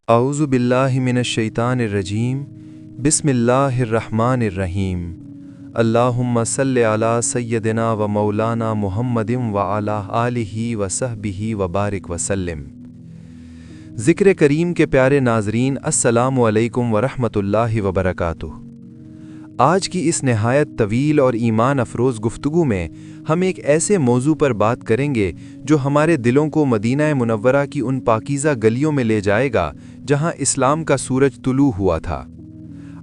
اعوذ باللہ من الشیطان الرجیم بسم اللہ الرحمن الرحیم اللہم صلی علی سیدنا و مولانا محمد و علی آلہ و صحبہ و بارک وسلم۔ ذکر کریم کے پیارے ناظرین، السلام علیکم ورحمۃ اللہ وبرکاتہ۔ آج کی اس نہایت طویل اور ایمان افروز گفتگو میں ہم ایک ایسے موضوع پر بات کریں گے جو ہمارے دلوں کو مدینہ منورہ کی ان پاکیزہ گلیوں میں لے جائے گا جہاں اسلام کا سورج طلوع ہوا تھا۔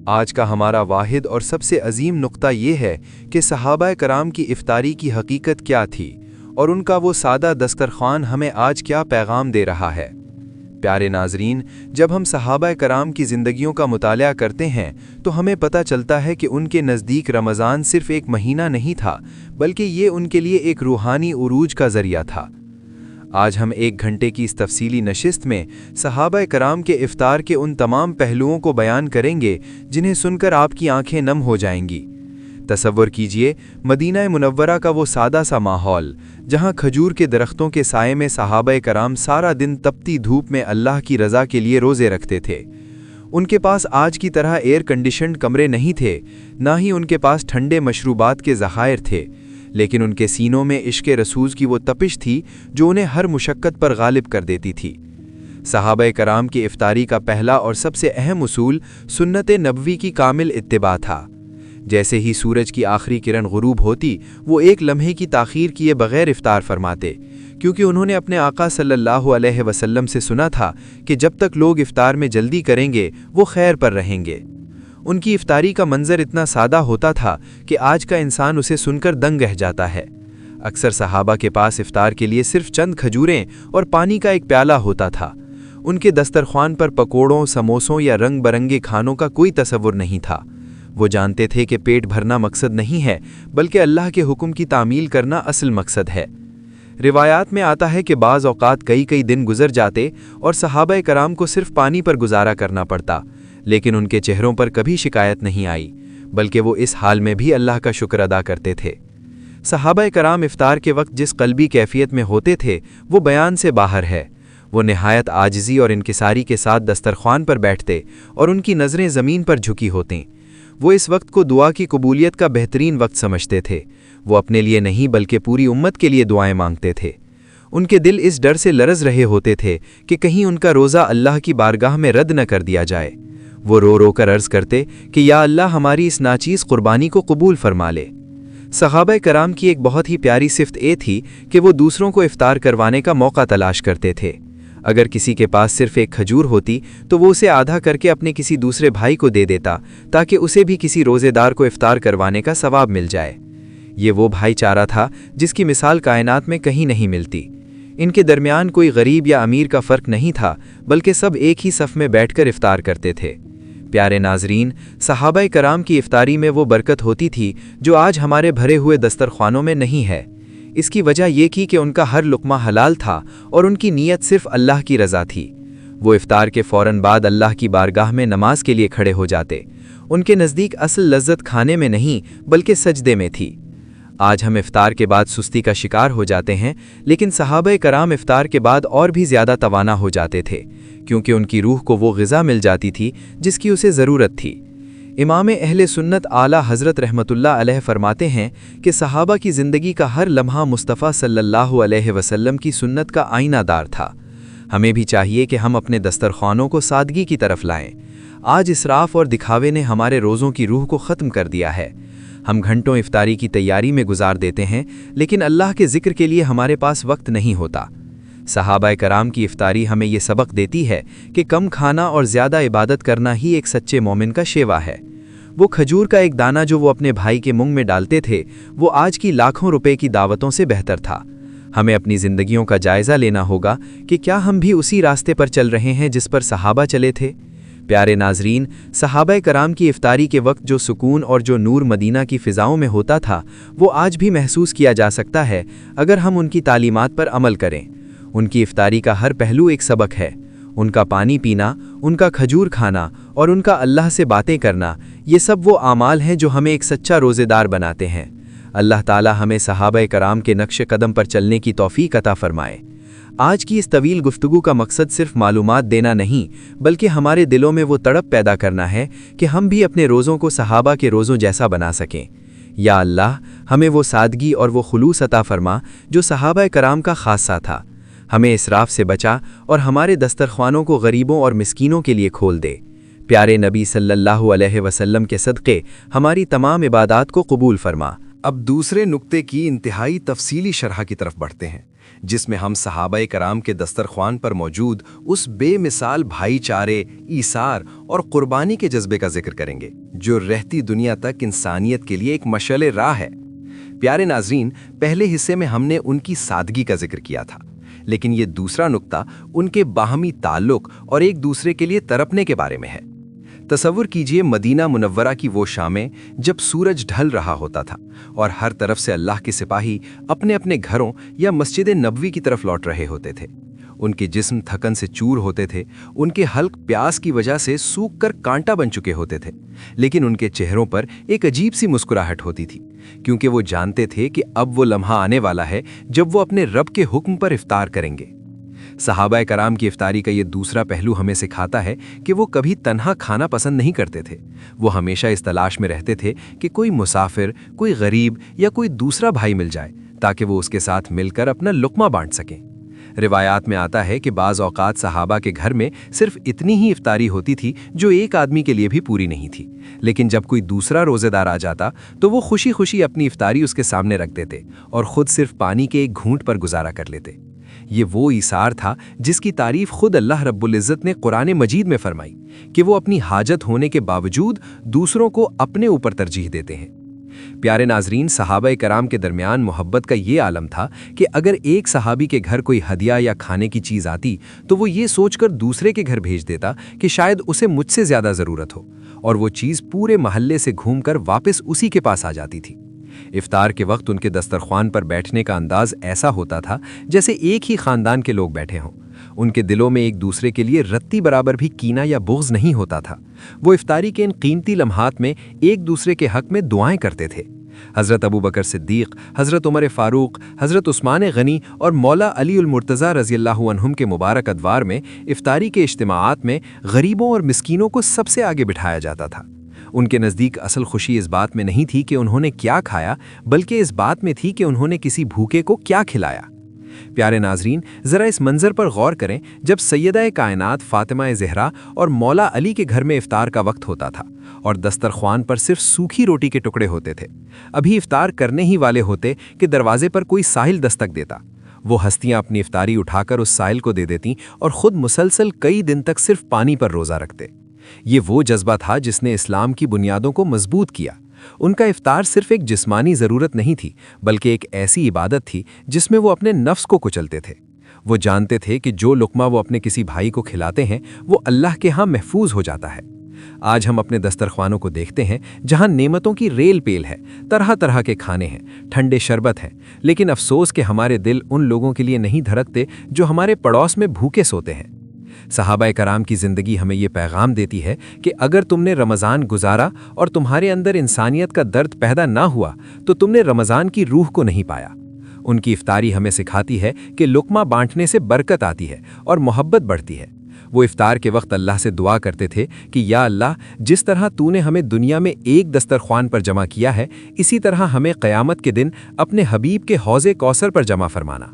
آج کا ہمارا واحد اور سب سے عظیم نقطہ یہ ہے کہ صحابہ کرام کی افطاری کی حقیقت کیا تھی اور ان کا وہ سادہ دسترخوان ہمیں آج کیا پیغام دے رہا ہے۔ پیارے ناظرین، جب ہم صحابہ کرام کی زندگیوں کا مطالعہ کرتے ہیں تو ہمیں پتہ چلتا ہے کہ ان کے نزدیک رمضان صرف ایک مہینہ نہیں تھا، بلکہ یہ ان کے لیے ایک روحانی عروج کا ذریعہ تھا۔ آج ہم 1 گھنٹے کی اس تفصیلی نشست میں صحابہ کرام کے افطار کے ان تمام پہلوؤں کو بیان کریں گے جنہیں سن کر آپ کی آنکھیں نم ہو جائیں گی۔ تصور کیجئے مدینہ منورہ کا وہ سادہ سا ماحول جہاں کھجور کے درختوں کے سائے میں صحابہ کرام سارا دن تپتی دھوپ میں اللہ کی رضا کے لیے روزے رکھتے تھے۔ ان کے پاس آج کی طرح ایئر کنڈیشنڈ کمرے نہیں تھے، نہ ہی ان کے پاس ٹھنڈے مشروبات کے ذخائر تھے، لیکن ان کے سینوں میں عشق رسول کی وہ تپش تھی جو انہیں ہر مشقت پر غالب کر دیتی تھی۔ صحابہ کرام کی افطاری کا پہلا اور سب سے اہم اصول سنت نبوی کی کامل اتباع تھا۔ جیسے ہی سورج کی آخری کرن غروب ہوتی، وہ ایک لمحے کی تاخیر کیے بغیر افطار فرماتے، کیونکہ انہوں نے اپنے آقا صلی اللہ علیہ وسلم سے سنا تھا کہ جب تک لوگ افطار میں جلدی کریں گے وہ خیر پر رہیں گے۔ ان کی افطاری کا منظر اتنا سادہ ہوتا تھا کہ آج کا انسان اسے سن کر دنگ رہ جاتا ہے۔ اکثر صحابہ کے پاس افطار کے لیے صرف چند کھجوریں اور پانی کا ایک پیالہ ہوتا تھا۔ ان کے دسترخوان پر پکوڑوں، سموسوں یا رنگ برنگے کھانوں کا کوئی تصور نہیں تھا۔ وہ جانتے تھے کہ پیٹ بھرنا مقصد نہیں ہے، بلکہ اللہ کے حکم کی تعمیل کرنا اصل مقصد ہے۔ روایات میں آتا ہے کہ بعض اوقات کئی دن گزر جاتے اور صحابہ کرام کو صرف پانی پر گزارا کرنا پڑتا، لیکن ان کے چہروں پر کبھی شکایت نہیں آئی، بلکہ وہ اس حال میں بھی اللہ کا شکر ادا کرتے تھے۔ صحابہ کرام افطار کے وقت جس قلبی کیفیت میں ہوتے تھے وہ بیان سے باہر ہے۔ وہ نہایت عاجزی اور انکساری کے ساتھ دسترخوان پر بیٹھتے اور ان کی نظریں زمین پر جھکی ہوتیں۔ وہ اس وقت کو دعا کی قبولیت کا بہترین وقت سمجھتے تھے۔ وہ اپنے لیے نہیں بلکہ پوری امت کے لیے دعائیں مانگتے تھے۔ ان کے دل اس ڈر سے لرز رہے ہوتے تھے کہ کہیں ان کا روزہ اللہ کی بارگاہ میں رد نہ کر دیا جائے۔ وہ رو رو کر عرض کرتے کہ یا اللہ ہماری اس ناچیز قربانی کو قبول فرما لے۔ صحابہ کرام کی ایک بہت ہی پیاری صفت یہ تھی کہ وہ دوسروں کو افطار کروانے کا موقع تلاش کرتے تھے۔ اگر کسی کے پاس صرف ایک کھجور ہوتی تو وہ اسے آدھا کر کے اپنے کسی دوسرے بھائی کو دے دیتا تاکہ اسے بھی کسی روزے دار کو افطار کروانے کا ثواب مل جائے۔ یہ وہ بھائی چارہ تھا جس کی مثال کائنات میں کہیں نہیں ملتی۔ ان کے درمیان کوئی غریب یا امیر کا فرق نہیں تھا، بلکہ سب ایک ہی صف میں بیٹھ کر افطار کرتے تھے۔ پیارے ناظرین، صحابہ کرام کی افطاری میں وہ برکت ہوتی تھی جو آج ہمارے بھرے ہوئے دسترخوانوں میں نہیں ہے۔ اس کی وجہ یہ تھی کہ ان کا ہر لقمہ حلال تھا اور ان کی نیت صرف اللہ کی رضا تھی۔ وہ افطار کے فوراً بعد اللہ کی بارگاہ میں نماز کے لیے کھڑے ہو جاتے۔ ان کے نزدیک اصل لذت کھانے میں نہیں بلکہ سجدے میں تھی۔ آج ہم افطار کے بعد سستی کا شکار ہو جاتے ہیں، لیکن صحابہ کرام افطار کے بعد اور بھی زیادہ توانا ہو جاتے تھے، کیونکہ ان کی روح کو وہ غذا مل جاتی تھی جس کی اسے ضرورت تھی۔ امام اہل سنت اعلیٰ حضرت رحمۃ اللہ علیہ فرماتے ہیں کہ صحابہ کی زندگی کا ہر لمحہ مصطفیٰ صلی اللہ علیہ وسلم کی سنت کا آئینہ دار تھا۔ ہمیں بھی چاہیے کہ ہم اپنے دسترخوانوں کو سادگی کی طرف لائیں۔ آج اسراف اور دکھاوے نے ہمارے روزوں کی روح کو ختم کر دیا ہے۔ ہم گھنٹوں افطاری کی تیاری میں گزار دیتے ہیں، لیکن اللہ کے ذکر کے لیے ہمارے پاس وقت نہیں ہوتا۔ صحابہ کرام کی افطاری ہمیں یہ سبق دیتی ہے کہ کم کھانا اور زیادہ عبادت کرنا ہی ایک سچے مومن کا شیوا ہے۔ وہ کھجور کا ایک دانہ جو وہ اپنے بھائی کے منہ میں ڈالتے تھے، وہ آج کی لاکھوں روپے کی دعوتوں سے بہتر تھا۔ ہمیں اپنی زندگیوں کا جائزہ لینا ہوگا کہ کیا ہم بھی اسی راستے پر چل رہے ہیں جس پر صحابہ چلے تھے۔ پیارے ناظرین، صحابہ کرام کی افطاری کے وقت جو سکون اور جو نور مدینہ کی فضاؤں میں ہوتا تھا، وہ آج بھی محسوس کیا جا سکتا ہے اگر ہم ان کی تعلیمات پر عمل کریں۔ ان کی افطاری کا ہر پہلو ایک سبق ہے۔ ان کا پانی پینا، ان کا کھجور کھانا اور ان کا اللہ سے باتیں کرنا، یہ سب وہ اعمال ہیں جو ہمیں ایک سچا روزے دار بناتے ہیں۔ اللہ تعالی ہمیں صحابہ کرام کے نقش قدم پر چلنے کی توفیق عطا فرمائے۔ آج کی اس طویل گفتگو کا مقصد صرف معلومات دینا نہیں بلکہ ہمارے دلوں میں وہ تڑپ پیدا کرنا ہے کہ ہم بھی اپنے روزوں کو صحابہ کے روزوں جیسا بنا سکیں۔ یا اللہ، ہمیں وہ سادگی اور وہ خلوص عطا فرما جو صحابہ کرام کا خاصہ تھا۔ ہمیں اسراف سے بچا اور ہمارے دسترخوانوں کو غریبوں اور مسکینوں کے لیے کھول دے۔ پیارے نبی صلی اللہ علیہ وسلم کے صدقے ہماری تمام عبادات کو قبول فرما۔ اب دوسرے نقطے کی انتہائی تفصیلی شرح کی طرف بڑھتے ہیں، جس میں ہم صحابہ کرام کے دسترخوان پر موجود اس بے مثال بھائی چارے، ایثار اور قربانی کے جذبے کا ذکر کریں گے، جو رہتی دنیا تک انسانیت کے لیے ایک مشعل راہ ہے۔ پیارے ناظرین، پہلے حصے میں ہم نے ان کی سادگی کا ذکر کیا تھا، لیکن یہ دوسرا نقطہ ان کے باہمی تعلق اور ایک دوسرے کے لیے تڑپنے کے بارے میں ہے۔ تصور کیجئے مدینہ منورہ کی وہ شامیں جب سورج ڈھل رہا ہوتا تھا اور ہر طرف سے اللہ کے سپاہی اپنے اپنے گھروں یا مسجد نبوی کی طرف لوٹ رہے ہوتے تھے۔ ان کے جسم تھکن سے چور ہوتے تھے، ان کے حلق پیاس کی وجہ سے سوکھ کر کانٹا بن چکے ہوتے تھے، لیکن ان کے چہروں پر ایک عجیب سی مسکراہٹ ہوتی تھی، کیونکہ وہ جانتے تھے کہ اب وہ لمحہ آنے والا ہے جب وہ اپنے رب کے حکم پر افطار کریں گے۔ صحابہ کرام کی افطاری کا یہ دوسرا پہلو ہمیں سکھاتا ہے کہ وہ کبھی تنہا کھانا پسند نہیں کرتے تھے۔ وہ ہمیشہ اس تلاش میں رہتے تھے کہ کوئی مسافر، کوئی غریب یا کوئی دوسرا بھائی مل جائے تاکہ وہ اس کے ساتھ مل کر اپنا لقمہ بانٹ سکیں۔ روایات میں آتا ہے کہ بعض اوقات صحابہ کے گھر میں صرف اتنی ہی افطاری ہوتی تھی جو ایک آدمی کے لیے بھی پوری نہیں تھی، لیکن جب کوئی دوسرا روزہ دار آ جاتا تو وہ خوشی خوشی اپنی افطاری اس کے سامنے رکھ دیتے اور خود صرف پانی کے ایک گھونٹ پر گزارا کر لیتے۔ یہ وہ ایثار تھا جس کی تعریف خود اللہ رب العزت نے قرآن مجید میں فرمائی کہ وہ اپنی حاجت ہونے کے باوجود دوسروں کو اپنے اوپر ترجیح دیتے ہیں۔ پیارے ناظرین، صحابہ کرام کے درمیان محبت کا یہ عالم تھا کہ اگر ایک صحابی کے گھر کوئی ہدیہ یا کھانے کی چیز آتی تو وہ یہ سوچ کر دوسرے کے گھر بھیج دیتا کہ شاید اسے مجھ سے زیادہ ضرورت ہو، اور وہ چیز پورے محلے سے گھوم کر واپس اسی کے پاس آ جاتی تھی۔ افطار کے وقت ان کے دسترخوان پر بیٹھنے کا انداز ایسا ہوتا تھا جیسے ایک ہی خاندان کے لوگ بیٹھے ہوں۔ ان کے دلوں میں ایک دوسرے کے لیے رتی برابر بھی کینہ یا بغض نہیں ہوتا تھا۔ وہ افطاری کے ان قیمتی لمحات میں ایک دوسرے کے حق میں دعائیں کرتے تھے۔ حضرت ابوبکر صدیق، حضرت عمر فاروق، حضرت عثمان غنی اور مولا علی المرتضیٰ رضی اللہ عنہم کے مبارک ادوار میں افطاری کے اجتماعات میں غریبوں اور مسکینوں کو سب سے آگے بٹھایا جاتا تھا۔ ان کے نزدیک اصل خوشی اس بات میں نہیں تھی کہ انہوں نے کیا کھایا، بلکہ اس بات میں تھی کہ انہوں نے کسی بھوکے کو کیا کھلایا۔ پیارے ناظرین، ذرا اس منظر پر غور کریں جب سیدہ کائنات فاطمہ زہرا اور مولا علی کے گھر میں افطار کا وقت ہوتا تھا اور دسترخوان پر صرف سوکھی روٹی کے ٹکڑے ہوتے تھے۔ ابھی افطار کرنے ہی والے ہوتے کہ دروازے پر کوئی سائل دستک دیتا۔ وہ ہستیاں اپنی افطاری اٹھا کر اس سائل کو دے دیتیں اور خود مسلسل کئی دن تک صرف پانی پر روزہ رکھتے۔ یہ وہ جذبہ تھا جس نے اسلام کی بنیادوں کو مضبوط کیا۔ ان کا افطار صرف ایک جسمانی ضرورت نہیں تھی، بلکہ ایک ایسی عبادت تھی جس میں وہ اپنے نفس کو کچلتے تھے۔ وہ جانتے تھے کہ جو لقمہ وہ اپنے کسی بھائی کو کھلاتے ہیں وہ اللہ کے ہاں محفوظ ہو جاتا ہے۔ آج ہم اپنے دسترخوانوں کو دیکھتے ہیں جہاں نعمتوں کی ریل پیل ہے، طرح طرح کے کھانے ہیں، ٹھنڈے شربت ہیں، لیکن افسوس کہ ہمارے دل ان لوگوں کے لیے نہیں دھڑکتے جو ہمارے پڑوس میں بھوکے سوتے ہیں۔ صحابہ کرام کی زندگی ہمیں یہ پیغام دیتی ہے کہ اگر تم نے رمضان گزارا اور تمہارے اندر انسانیت کا درد پیدا نہ ہوا تو تم نے رمضان کی روح کو نہیں پایا۔ ان کی افطاری ہمیں سکھاتی ہے کہ لقمہ بانٹنے سے برکت آتی ہے اور محبت بڑھتی ہے۔ وہ افطار کے وقت اللہ سے دعا کرتے تھے کہ یا اللہ، جس طرح تو نے ہمیں دنیا میں ایک دسترخوان پر جمع کیا ہے، اسی طرح ہمیں قیامت کے دن اپنے حبیب کے حوض کوثر پر جمع فرمانا۔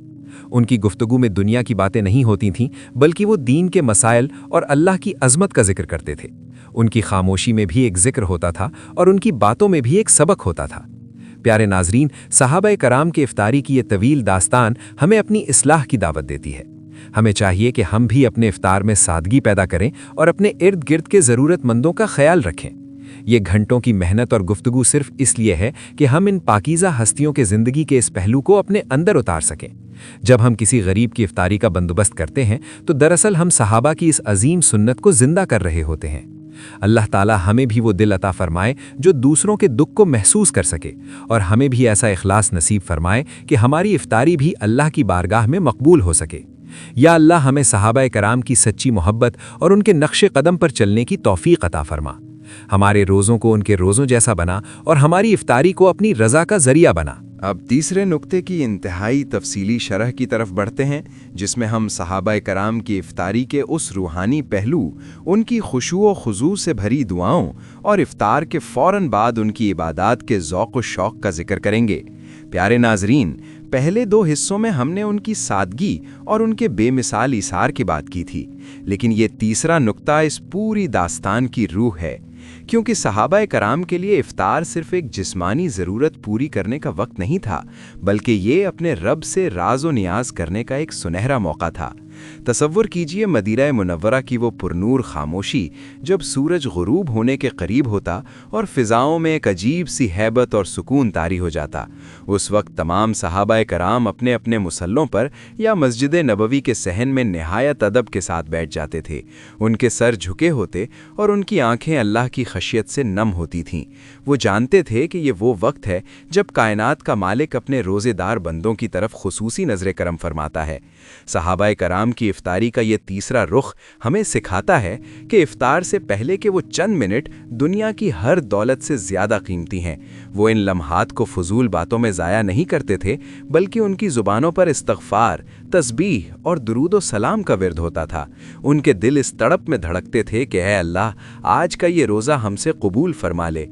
ان کی گفتگو میں دنیا کی باتیں نہیں ہوتی تھیں، بلکہ وہ دین کے مسائل اور اللہ کی عظمت کا ذکر کرتے تھے۔ ان کی خاموشی میں بھی ایک ذکر ہوتا تھا اور ان کی باتوں میں بھی ایک سبق ہوتا تھا۔ پیارے ناظرین، صحابہ کرام کے افطاری کی یہ طویل داستان ہمیں اپنی اصلاح کی دعوت دیتی ہے۔ ہمیں چاہیے کہ ہم بھی اپنے افطار میں سادگی پیدا کریں اور اپنے ارد گرد کے ضرورت مندوں کا خیال رکھیں۔ یہ گھنٹوں کی محنت اور گفتگو صرف اس لیے ہے کہ ہم ان پاکیزہ ہستیوں کے زندگی کے اس پہلو کو اپنے اندر اتار سکیں۔ جب ہم کسی غریب کی افطاری کا بندوبست کرتے ہیں تو دراصل ہم صحابہ کی اس عظیم سنت کو زندہ کر رہے ہوتے ہیں۔ اللہ تعالی ہمیں بھی وہ دل عطا فرمائے جو دوسروں کے دکھ کو محسوس کر سکے، اور ہمیں بھی ایسا اخلاص نصیب فرمائے کہ ہماری افطاری بھی اللہ کی بارگاہ میں مقبول ہو سکے۔ یا اللہ، ہمیں صحابہ کرام کی سچی محبت اور ان کے نقش قدم پر چلنے کی توفیق عطا فرما۔ ہمارے روزوں کو ان کے روزوں جیسا بنا اور ہماری افطاری کو اپنی رضا کا ذریعہ بنا۔ اب تیسرے نقطے کی انتہائی تفصیلی شرح کی طرف بڑھتے ہیں، جس میں ہم صحابہ کرام کی افطاری کے اس روحانی پہلو، ان کی خشوع و خضوع سے بھری دعاؤں اور افطار کے فوراً بعد ان کی عبادات کے ذوق و شوق کا ذکر کریں گے۔ پیارے ناظرین، پہلے 2 حصوں میں ہم نے ان کی سادگی اور ان کے بے مثال ایثار کی بات کی تھی، لیکن یہ تیسرا نقطہ اس پوری داستان کی روح ہے، کیونکہ صحابہ کرام کے لیے افطار صرف ایک جسمانی ضرورت پوری کرنے کا وقت نہیں تھا، بلکہ یہ اپنے رب سے راز و نیاز کرنے کا ایک سنہرا موقع تھا۔ تصور کیجئے مدینہ منورہ کی وہ پرنور خاموشی جب سورج غروب ہونے کے قریب ہوتا اور فضاؤں میں ایک عجیب سی ہیبت اور سکون طاری ہو جاتا۔ اس وقت تمام صحابہ کرام اپنے اپنے مصلوں پر یا مسجد نبوی کے صحن میں نہایت ادب کے ساتھ بیٹھ جاتے تھے۔ ان کے سر جھکے ہوتے اور ان کی آنکھیں اللہ کی خشیت سے نم ہوتی تھیں۔ وہ جانتے تھے کہ یہ وہ وقت ہے جب کائنات کا مالک اپنے روزے دار بندوں کی طرف خصوصی نظر کرم فرماتا ہے۔ صحابہ کرام کی افطاری کا یہ تیسرا رخ ہمیں سکھاتا ہے کہ افطار سے پہلے کے وہ چند منٹ دنیا کی ہر دولت سے زیادہ قیمتی ہیں۔ وہ ان لمحات کو فضول باتوں میں ضائع نہیں کرتے تھے، بلکہ ان کی زبانوں پر استغفار، تسبیح اور درود و سلام کا ورد ہوتا تھا۔ ان کے دل اس تڑپ میں دھڑکتے تھے کہ اے اللہ، آج کا یہ روزہ ہم سے قبول فرما لے۔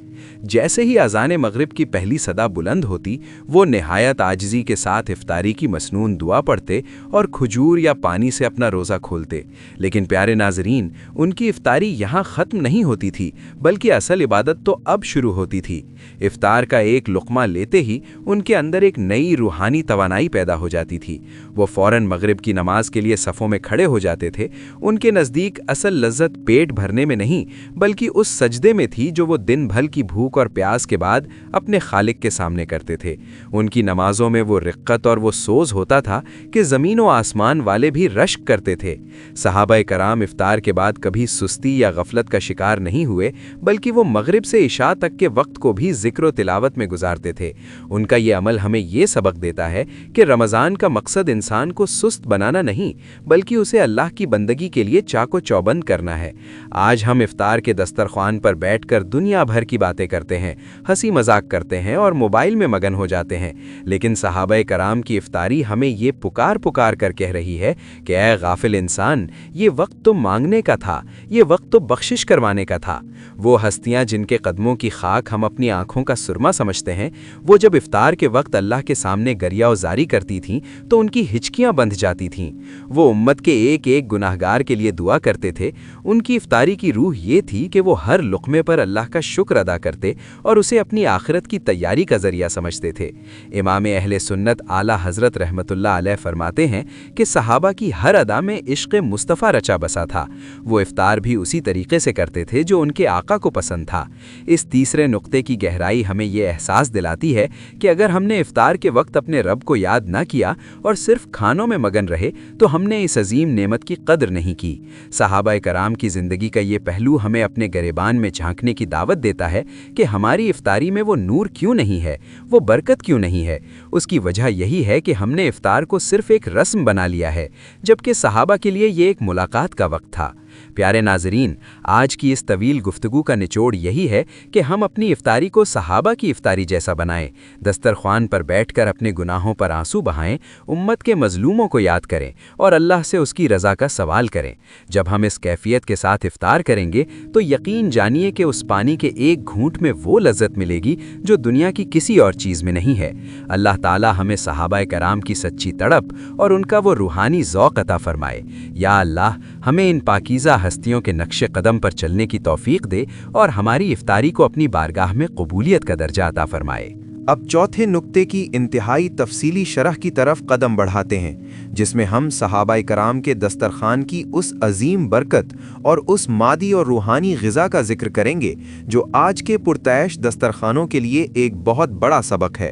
جیسے ہی اذان مغرب کی پہلی صدا بلند ہوتی، وہ نہایت عاجزی کے ساتھ افطاری کی مسنون دعا پڑھتے اور کھجور یا پانی سے اپنا روزہ کھولتے۔ لیکن پیارے ناظرین، ان کی افطاری یہاں ختم نہیں ہوتی تھی، بلکہ اصل عبادت تو اب شروع ہوتی تھی۔ افطار کا ایک لقمہ لیتے ہی ان کے اندر ایک نئی روحانی توانائی پیدا ہو جاتی تھی۔ وہ فوراً مغرب کی نماز کے لیے صفوں میں کھڑے ہو جاتے تھے۔ ان کے نزدیک اصل لذت پیٹ بھرنے میں نہیں، بلکہ اس سجدے میں تھی جو وہ دن بھر کی بھوک اور پیاس کے بعد اپنے خالق کے سامنے کرتے تھے۔ ان کی نمازوں میں وہ رقت اور وہ سوز ہوتا تھا کہ زمین و آسمان والے بھی رشک کرتے تھے۔ صحابہ کرام افطار کے بعد کبھی سستی یا غفلت کا شکار نہیں ہوئے، بلکہ وہ مغرب سے عشاء تک کے وقت کو بھی ذکر و تلاوت میں گزارتے تھے۔ ان کا یہ عمل ہمیں یہ سبق دیتا ہے کہ رمضان کا مقصد انسان کو سست بنانا نہیں، بلکہ اسے اللہ کی بندگی کے لیے چاق و چوبند کرنا ہے۔ آج ہم افطار کے دسترخوان پر بیٹھ کر دنیا بھر کی باتیں کرتے ہیں، ہنسی مذاق کرتے ہیں اور موبائل میں مگن ہو جاتے ہیں، لیکن صحابہ کرام کی افطاری ہمیں یہ پکار کر کہہ رہی ہے کہ اے غافل انسان، یہ وقت تو مانگنے کا تھا، یہ وقت تو بخشش کروانے کا تھا۔ وہ ہستیاں جن کے قدموں کی خاک ہم اپنی آنکھوں کا سرما سمجھتے ہیں، وہ جب افطار کے وقت اللہ کے سامنے گریہ و زاری کرتی تھیں تو ان کی ہچکیاں بندھ جاتی تھیں۔ وہ امت کے ایک ایک گناہگار کے لیے دعا کرتے تھے۔ ان کی افطاری کی روح یہ تھی کہ وہ ہر لقمے پر اللہ کا شکر ادا کرتے اور اسے اپنی آخرت کی تیاری کا ذریعہ سمجھتے تھے۔ امام اہل سنت اعلیٰ حضرت رحمۃ اللہ علیہ فرماتے ہیں کہ صحابہ کی ہر ادا میں عشق مصطفیٰ رچا بسا تھا۔ وہ افطار بھی اسی طریقے سے کرتے تھے جو ان کے آقا کو پسند تھا۔ اس تیسرے نقطے کی گہرائی ہمیں یہ احساس دلاتی ہے کہ اگر ہم نے افطار کے وقت اپنے رب کو یاد نہ کیا اور صرف کھانوں میں مگن رہے تو ہم نے اس عظیم نعمت کی قدر نہیں کی۔ صحابہ کرام کی زندگی کا یہ پہلو ہمیں اپنے گریبان میں جھانکنے کی دعوت دیتا ہے کہ ہماری افطاری میں وہ نور کیوں نہیں ہے، وہ برکت کیوں نہیں ہے۔ اس کی وجہ یہی ہے کہ ہم نے افطار کو صرف ایک رسم بنا لیا ہے، جبکہ صحابہ کے لیے یہ ایک ملاقات کا وقت تھا۔ پیارے ناظرین، آج کی اس طویل گفتگو کا نچوڑ یہی ہے کہ ہم اپنی افطاری کو صحابہ کی افطاری جیسا بنائیں، دسترخوان پر بیٹھ کر اپنے گناہوں پر آنسو بہائیں، امت کے مظلوموں کو یاد کریں اور اللہ سے اس کی رضا کا سوال کریں۔ جب ہم اس کیفیت کے ساتھ افطار کریں گے تو یقین جانیے کہ اس پانی کے ایک گھونٹ میں وہ لذت ملے گی جو دنیا کی کسی اور چیز میں نہیں ہے۔ اللہ تعالی ہمیں صحابہ کرام کی سچی تڑپ اور ان کا وہ روحانی ذوق عطا فرمائے۔ یا اللہ، ہمیں ان پاکیزہ ہستیوں کے نقش قدم پر چلنے کی توفیق دے اور ہماری افطاری کو اپنی بارگاہ میں قبولیت کا درجہ عطا فرمائے۔ اب چوتھے نقطے کی انتہائی تفصیلی شرح کی طرف قدم بڑھاتے ہیں، جس میں ہم صحابہ کرام کے دسترخوان کی اس عظیم برکت اور اس مادی اور روحانی غذا کا ذکر کریں گے جو آج کے پرتعیش دسترخوانوں کے لیے ایک بہت بڑا سبق ہے۔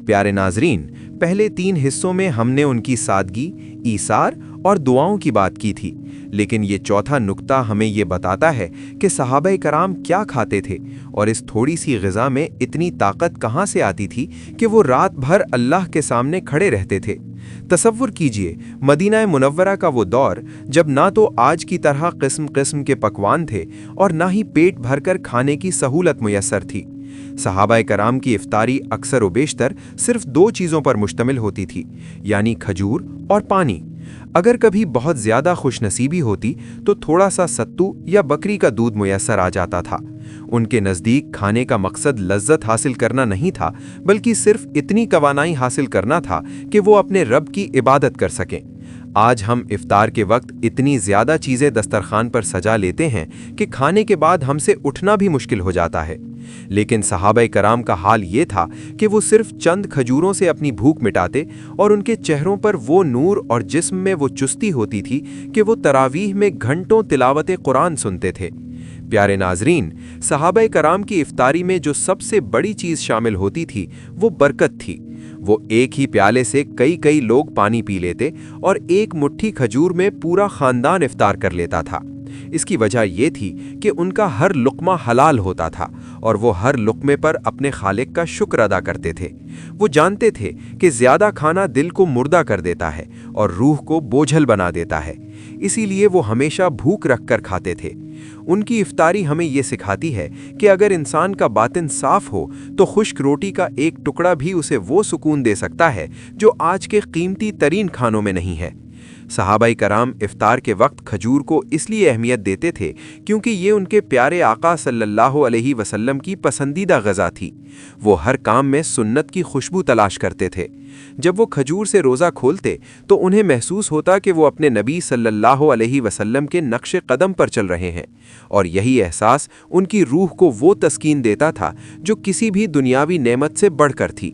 پیارے ناظرین، پہلے 3 حصوں میں ہم نے ان کی سادگی، ایثار اور دعاؤں کی بات کی تھی، لیکن یہ چوتھا نقطہ ہمیں یہ بتاتا ہے کہ صحابہ کرام کیا کھاتے تھے اور اس تھوڑی سی غذا میں اتنی طاقت کہاں سے آتی تھی کہ وہ رات بھر اللہ کے سامنے کھڑے رہتے تھے۔ تصور کیجئے مدینہ منورہ کا وہ دور جب نہ تو آج کی طرح قسم قسم کے پکوان تھے اور نہ ہی پیٹ بھر کر کھانے کی سہولت میسر تھی۔ صحابہ کرام کی افطاری اکثر و بیشتر صرف 2 چیزوں پر مشتمل ہوتی تھی، یعنی کھجور اور پانی۔ اگر کبھی بہت زیادہ خوش نصیبی ہوتی تو تھوڑا سا ستو یا بکری کا دودھ میسر آ جاتا تھا۔ ان کے نزدیک کھانے کا مقصد لذت حاصل کرنا نہیں تھا، بلکہ صرف اتنی توانائی حاصل کرنا تھا کہ وہ اپنے رب کی عبادت کر سکیں۔ آج ہم افطار کے وقت اتنی زیادہ چیزیں دسترخوان پر سجا لیتے ہیں کہ کھانے کے بعد ہم سے اٹھنا بھی مشکل ہو جاتا ہے، لیکن صحابہ کرام کا حال یہ تھا کہ وہ صرف چند کھجوروں سے اپنی بھوک مٹاتے اور ان کے چہروں پر وہ نور اور جسم میں وہ چستی ہوتی تھی کہ وہ تراویح میں گھنٹوں تلاوت قرآن سنتے تھے۔ پیارے ناظرین، صحابہ کرام کی افطاری میں جو سب سے بڑی چیز شامل ہوتی تھی وہ برکت تھی۔ وہ ایک ہی پیالے سے کئی لوگ پانی پی لیتے اور ایک مٹھی کھجور میں پورا خاندان افطار کر لیتا تھا۔ اس کی وجہ یہ تھی کہ ان کا ہر لقمہ حلال ہوتا تھا اور وہ ہر لقمے پر اپنے خالق کا شکر ادا کرتے تھے۔ وہ جانتے تھے کہ زیادہ کھانا دل کو مردہ کر دیتا ہے اور روح کو بوجھل بنا دیتا ہے، اسی لیے وہ ہمیشہ بھوک رکھ کر کھاتے تھے۔ ان کی افطاری ہمیں یہ سکھاتی ہے کہ اگر انسان کا باطن صاف ہو تو خشک روٹی کا ایک ٹکڑا بھی اسے وہ سکون دے سکتا ہے جو آج کے قیمتی ترین کھانوں میں نہیں ہے۔ صحابہ کرام افطار کے وقت کھجور کو اس لیے اہمیت دیتے تھے کیونکہ یہ ان کے پیارے آقا صلی اللہ علیہ وسلم کی پسندیدہ غذا تھی۔ وہ ہر کام میں سنت کی خوشبو تلاش کرتے تھے۔ جب وہ کھجور سے روزہ کھولتے تو انہیں محسوس ہوتا کہ وہ اپنے نبی صلی اللہ علیہ وسلم کے نقش قدم پر چل رہے ہیں، اور یہی احساس ان کی روح کو وہ تسکین دیتا تھا جو کسی بھی دنیاوی نعمت سے بڑھ کر تھی۔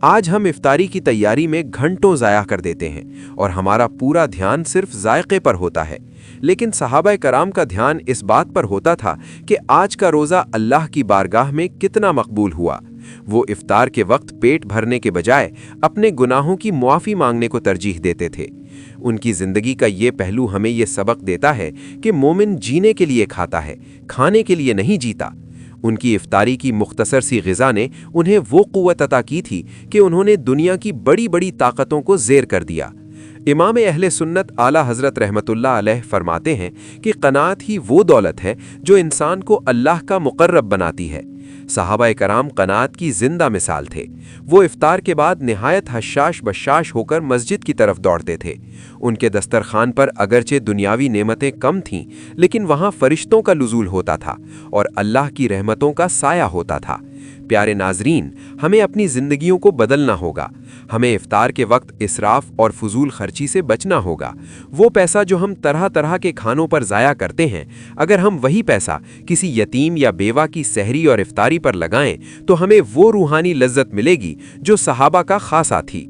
آج ہم افطاری کی تیاری میں گھنٹوں ضائع کر دیتے ہیں اور ہمارا پورا دھیان صرف ذائقے پر ہوتا ہے، لیکن صحابہ کرام کا دھیان اس بات پر ہوتا تھا کہ آج کا روزہ اللہ کی بارگاہ میں کتنا مقبول ہوا۔ وہ افطار کے وقت پیٹ بھرنے کے بجائے اپنے گناہوں کی معافی مانگنے کو ترجیح دیتے تھے۔ ان کی زندگی کا یہ پہلو ہمیں یہ سبق دیتا ہے کہ مومن جینے کے لیے کھاتا ہے، کھانے کے لیے نہیں جیتا۔ ان کی افطاری کی مختصر سی غذا نے انہیں وہ قوت عطا کی تھی کہ انہوں نے دنیا کی بڑی طاقتوں کو زیر کر دیا۔ امام اہل سنت اعلیٰ حضرت رحمت اللہ علیہ فرماتے ہیں کہ قناعت ہی وہ دولت ہے جو انسان کو اللہ کا مقرب بناتی ہے۔ صحابہ کرام قناعت کی زندہ مثال تھے۔ وہ افطار کے بعد نہایت حشاش بشاش ہو کر مسجد کی طرف دوڑتے تھے۔ ان کے دسترخوان پر اگرچہ دنیاوی نعمتیں کم تھیں، لیکن وہاں فرشتوں کا نزول ہوتا تھا اور اللہ کی رحمتوں کا سایہ ہوتا تھا۔ پیارے ناظرین، ہمیں اپنی زندگیوں کو بدلنا ہوگا۔ ہمیں افطار کے وقت اسراف اور فضول خرچی سے بچنا ہوگا۔ وہ پیسہ جو ہم طرح کے کھانوں پر ضائع کرتے ہیں، اگر ہم وہی پیسہ کسی یتیم یا بیوہ کی سحری اور افطاری پر لگائیں تو ہمیں وہ روحانی لذت ملے گی جو صحابہ کا خاصہ تھی۔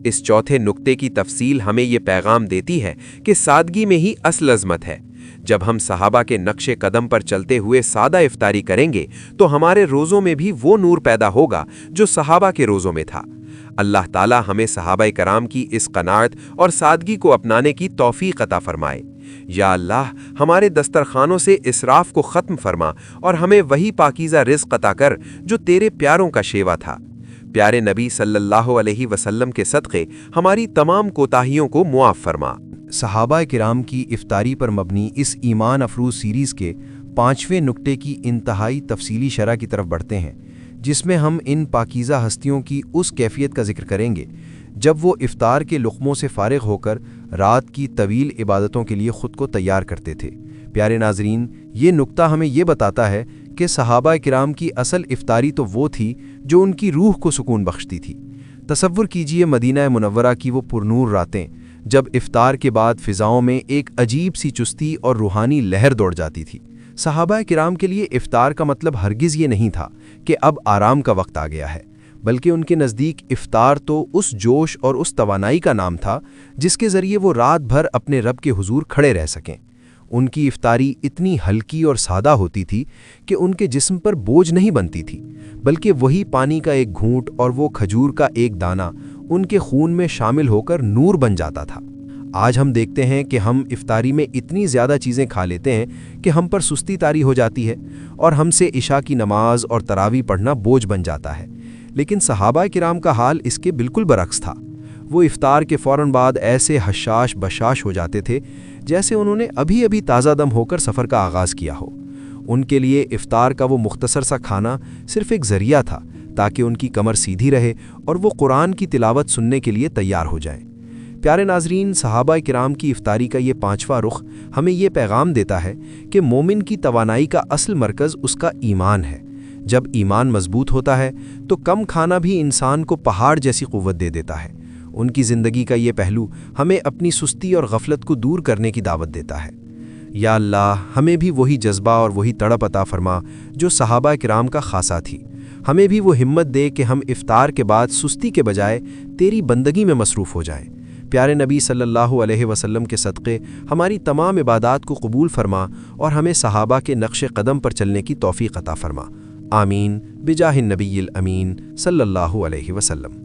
اس چوتھے نقطے کی تفصیل ہمیں یہ پیغام دیتی ہے کہ سادگی میں ہی اصل عظمت ہے۔ جب ہم صحابہ کے نقش قدم پر چلتے ہوئے سادہ افطاری کریں گے تو ہمارے روزوں میں بھی وہ نور پیدا ہوگا جو صحابہ کے روزوں میں تھا۔ اللہ تعالی ہمیں صحابہ کرام کی اس قناعت اور سادگی کو اپنانے کی توفیق عطا فرمائے۔ یا اللہ، ہمارے دسترخوانوں سے اسراف کو ختم فرما اور ہمیں وہی پاکیزہ رزق عطا کر جو تیرے پیاروں کا شیوا تھا۔ پیارے نبی صلی اللہ علیہ وسلم کے صدقے ہماری تمام کوتاہیوں کو معاف فرما۔ صحابہ کرام کی افطاری پر مبنی اس ایمان افروز سیریز کے 5ویں نکتے کی انتہائی تفصیلی شرح کی طرف بڑھتے ہیں، جس میں ہم ان پاکیزہ ہستیوں کی اس کیفیت کا ذکر کریں گے جب وہ افطار کے لقموں سے فارغ ہو کر رات کی طویل عبادتوں کے لیے خود کو تیار کرتے تھے۔ پیارے ناظرین، یہ نکتہ ہمیں یہ بتاتا ہے کہ صحابہ کرام کی اصل افطاری تو وہ تھی جو ان کی روح کو سکون بخشتی تھی۔ تصور کیجئے مدینہ منورہ کی وہ پرنور راتیں جب افطار کے بعد فضاؤں میں ایک عجیب سی چستی اور روحانی لہر دوڑ جاتی تھی۔ صحابہ کرام کے لیے افطار کا مطلب ہرگز یہ نہیں تھا کہ اب آرام کا وقت آ گیا ہے، بلکہ ان کے نزدیک افطار تو اس جوش اور اس توانائی کا نام تھا جس کے ذریعے وہ رات بھر اپنے رب کے حضور کھڑے رہ سکیں۔ ان کی افطاری اتنی ہلکی اور سادہ ہوتی تھی کہ ان کے جسم پر بوجھ نہیں بنتی تھی، بلکہ وہی پانی کا ایک گھونٹ اور وہ کھجور کا ایک دانہ ان کے خون میں شامل ہو کر نور بن جاتا تھا۔ آج ہم دیکھتے ہیں کہ ہم افطاری میں اتنی زیادہ چیزیں کھا لیتے ہیں کہ ہم پر سستی طاری ہو جاتی ہے اور ہم سے عشاء کی نماز اور تراویح پڑھنا بوجھ بن جاتا ہے، لیکن صحابہ کرام کا حال اس کے بالکل برعکس تھا۔ وہ افطار کے فوراً بعد ایسے حشاش بشاش ہو جاتے تھے جیسے انہوں نے ابھی تازہ دم ہو کر سفر کا آغاز کیا ہو۔ ان کے لیے افطار کا وہ مختصر سا کھانا صرف ایک ذریعہ تھا تاکہ ان کی کمر سیدھی رہے اور وہ قرآن کی تلاوت سننے کے لیے تیار ہو جائیں۔ پیارے ناظرین، صحابہ کرام کی افطاری کا یہ 5واں رخ ہمیں یہ پیغام دیتا ہے کہ مومن کی توانائی کا اصل مرکز اس کا ایمان ہے۔ جب ایمان مضبوط ہوتا ہے تو کم کھانا بھی انسان کو پہاڑ جیسی قوت دے دیتا ہے۔ ان کی زندگی کا یہ پہلو ہمیں اپنی سستی اور غفلت کو دور کرنے کی دعوت دیتا ہے۔ یا اللہ، ہمیں بھی وہی جذبہ اور وہی تڑپ عطا فرما جو صحابہ کرام کا خاصہ تھی۔ ہمیں بھی وہ ہمت دے کہ ہم افطار کے بعد سستی کے بجائے تیری بندگی میں مصروف ہو جائیں۔ پیارے نبی صلی اللہ علیہ وسلم کے صدقے ہماری تمام عبادات کو قبول فرما اور ہمیں صحابہ کے نقش قدم پر چلنے کی توفیق عطا فرما۔ آمین بجاہ النبی الامین صلی اللہ علیہ وسلم۔